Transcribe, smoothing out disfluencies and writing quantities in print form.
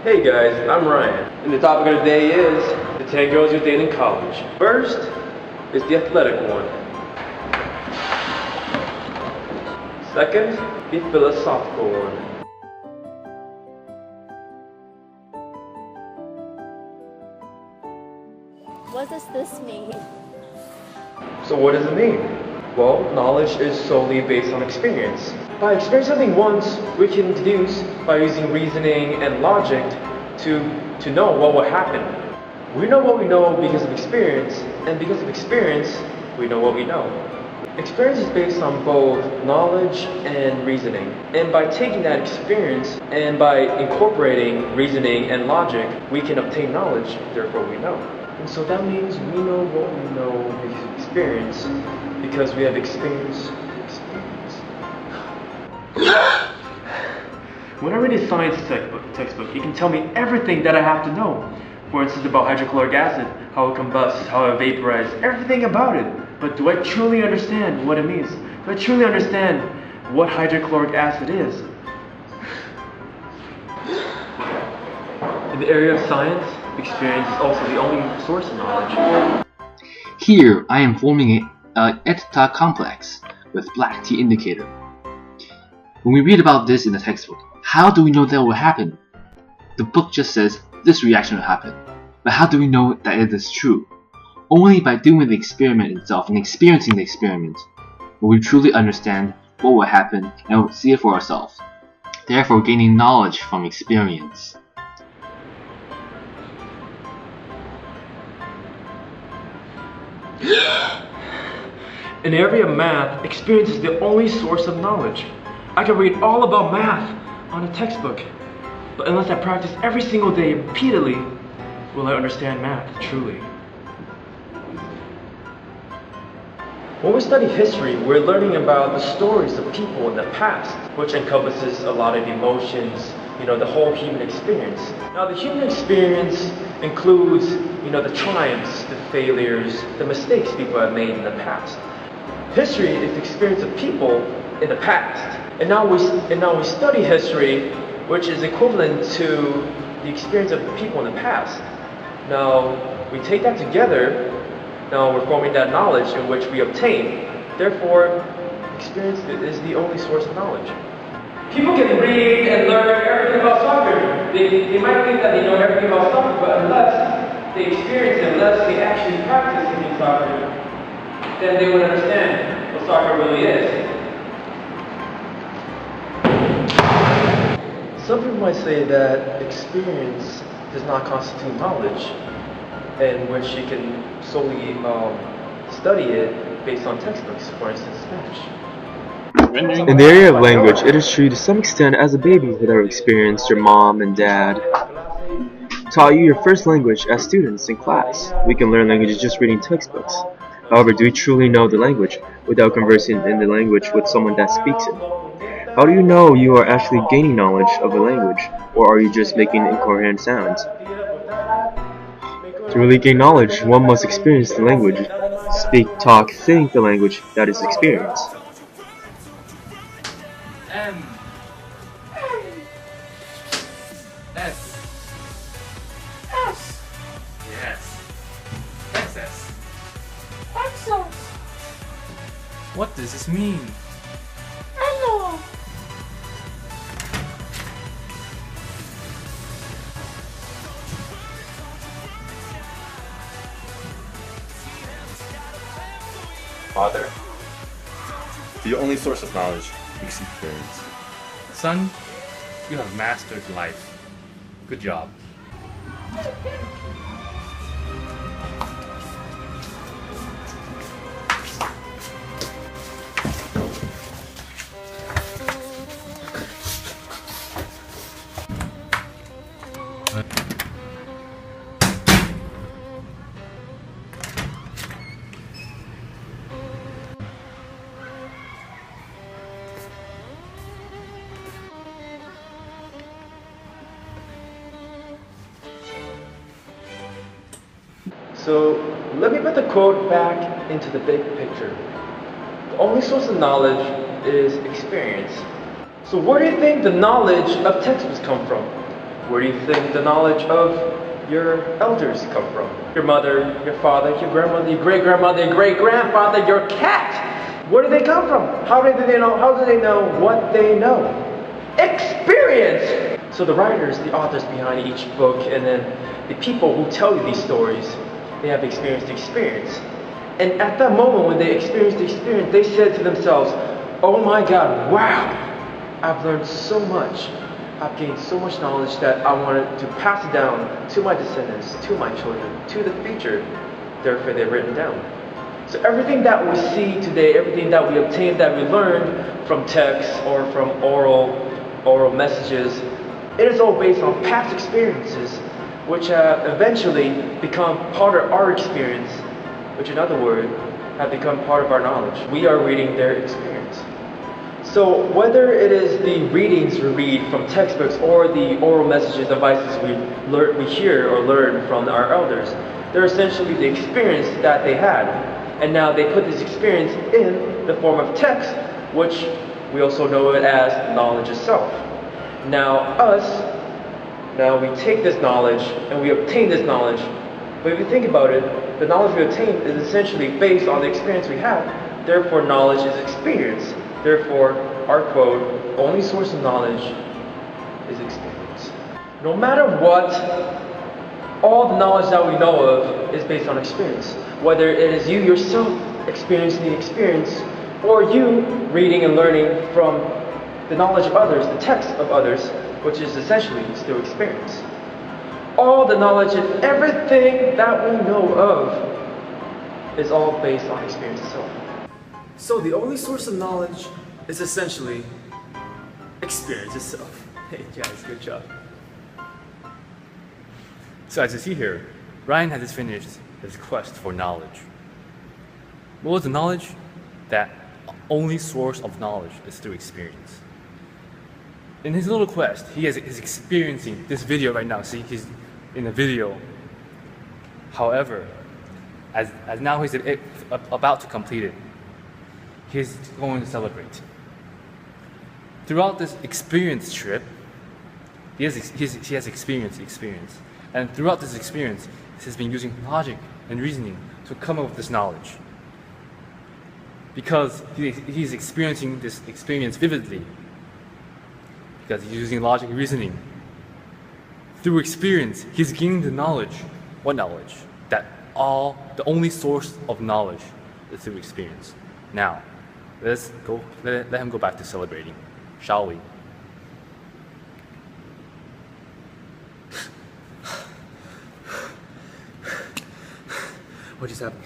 Hey guys, I'm Ryan, and the topic of the day is the 10 girls you date in college. First is the athletic one. Second, the philosophical one. What does this mean? So what does it mean? Well, knowledge is solely based on experience. By experiencing something once, we can deduce by using reasoning and logic to know what will happen. We know what we know because of experience, and because of experience, we know what we know. Experience is based on both knowledge and reasoning. And by taking that experience and by incorporating reasoning and logic, we can obtain knowledge, therefore we know. And so that means we know what we know with experience because we have experience. When I read a science textbook, it can tell me everything that I have to know. For instance, about hydrochloric acid, how it combusts, how it vaporizes, everything about it. But do I truly understand what it means? Do I truly understand what hydrochloric acid is? In the area of science, experience is also the only source of knowledge. Here, I am forming a TOK complex with black T indicator. When we read about this in the textbook, how do we know that will happen? The book just says this reaction will happen, but how do we know that it is true? Only by doing the experiment itself and experiencing the experiment will we truly understand what will happen and we'll see it for ourselves, therefore gaining knowledge from experience. In the area of math, experience is the only source of knowledge. I can read all about math on a textbook, but unless I practice every single day repeatedly, will I understand math truly. When we study history, we're learning about the stories of people in the past, which encompasses a lot of emotions, the whole human experience. Now, the human experience includes, the triumphs, the failures, the mistakes people have made in the past. History is the experience of people in the past. And now we study history, which is equivalent to the experience of the people in the past. Now, we take that together. Now we're forming that knowledge in which we obtain. Therefore, experience is the only source of knowledge. People can read and learn everything about soccer. They might think that they know everything about soccer, but unless they experience it, unless they actually practice in soccer, then they would understand what soccer really is. Some people might say that experience does not constitute knowledge, in which you can solely study it based on textbooks, for instance, Spanish. In the area of language, it is true to some extent as a baby without experience, your mom and dad taught you your first language as students in class. We can learn languages just reading textbooks. However, do we truly know the language without conversing in the language with someone that speaks it? How do you know you are actually gaining knowledge of a language, or are you just making incoherent sounds? To really gain knowledge, one must experience the language, speak, talk, think the language that is experienced. M S S. Yes. SS. Exos. What does this mean? Hello. Father, the only source of knowledge is experience. Son, you have mastered life. Good job. So let me put the quote back into the big picture. The only source of knowledge is experience. So where do you think the knowledge of textbooks come from? Where do you think the knowledge of your elders come from? Your mother, your father, your grandmother, your great-grandmother, your great-grandfather, your cat. Where do they come from? How do they know? How do they know what they know? Experience! So the writers, the authors behind each book, and then the people who tell you these stories, they have experienced the experience. And at that moment when they experienced the experience, they said to themselves, oh my God, wow, I've learned so much. I've gained so much knowledge that I wanted to pass it down to my descendants, to my children, to the future. Therefore, they're written down. So everything that we see today, everything that we obtain, that we learned from text or from oral messages, it is all based on past experiences, which have eventually become part of our experience, which in other words, have become part of our knowledge. We are reading their experience. So whether it is the readings we read from textbooks or the oral messages, devices we hear or learn from our elders, they're essentially the experience that they had. And now they put this experience in the form of text, which we also know it as knowledge itself. Now we take this knowledge and we obtain this knowledge. But if you think about it, the knowledge we obtain is essentially based on the experience we have. Therefore, knowledge is experience. Therefore, our quote, only source of knowledge is experience. No matter what, all the knowledge that we know of is based on experience. Whether it is you yourself experiencing the experience, or you reading and learning from the knowledge of others, the text of others, which is essentially still experience. All the knowledge and everything that we know of is all based on experience itself. So the only source of knowledge is essentially experience itself. Hey guys, good job. So as you see here, Ryan has just finished his quest for knowledge. What was the knowledge? That only source of knowledge is through experience. In his little quest, is experiencing this video right now. See, he's in a video. However, as now he's about to complete it, he's going to celebrate. Throughout this experience trip, he has experience. And throughout this experience, he has been using logic and reasoning to come up with this knowledge. Because he's experiencing this experience vividly. Because he's using logic and reasoning. Through experience, he's gaining the knowledge. What knowledge? That the only source of knowledge is through experience. Now, let him go back to celebrating, shall we? What just happened?